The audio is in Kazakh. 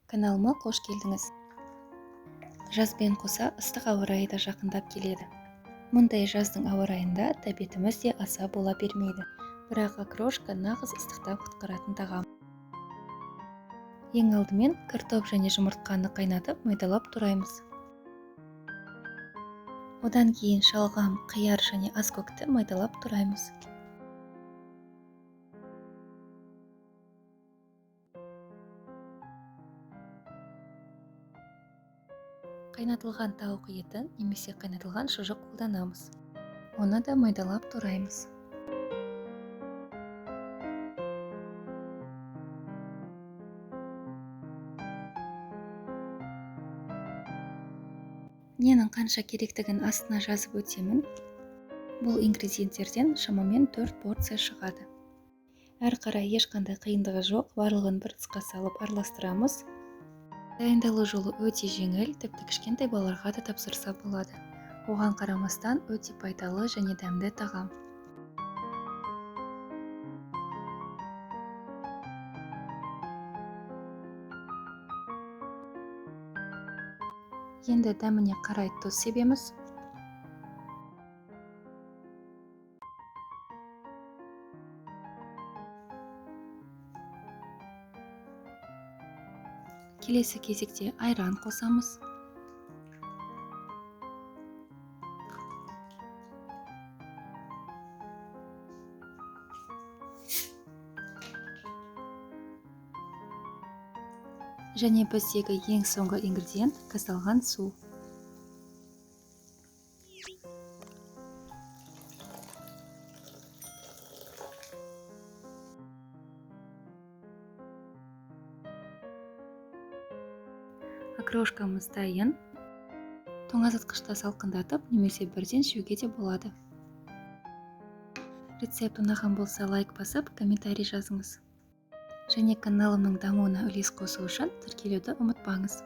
Каналыма қош келдіңіз. Жазбен қоса ыстық ауа райы да жақындап келеді. Мұндай жаздың ауа райында тәбетіміз де аса бола бермейді. Бірақ окрошка нағыз ыстықтан құтқаратын тағам. Ең алдымен картоп және жұмыртқаны қайнатып майдалап тураймыз. Одан кейін шалғам, қияр және аскөкті майдалап тураймыз. Қайнатылған тауық етін немесе қайнатылған шұжық қолданамыз. Оны да майдалап тураймыз. Ненің қанша керектігін астына жазып өтемін. Бұл ингредиенттерден шамамен 4 порция шығады. Әр қарай ешқандай қиындығы жоқ, барлығын бір ыдысқа салып араластырамыз. Дайындалу жолы өте жеңіл, тіпті кішкентай балаларға да тапсырса болады. Оған қарамастан өте пайдалы және дәмді тағам. Енді дәміне қарай тұз себеміз. Келесі кезекте айран қосамыз. Және біздегі ең соңғы ингредиент газдалған су. Окрошкамыз дайын. Тоңазытқышта салқындатып немесе бірден жеуге де болады. Рецепт ұнаған болса лайк басып, комментарий жазыңыз. Және каналымның дамуына үлес қосу үшін тіркелуді ұмытпаңыз.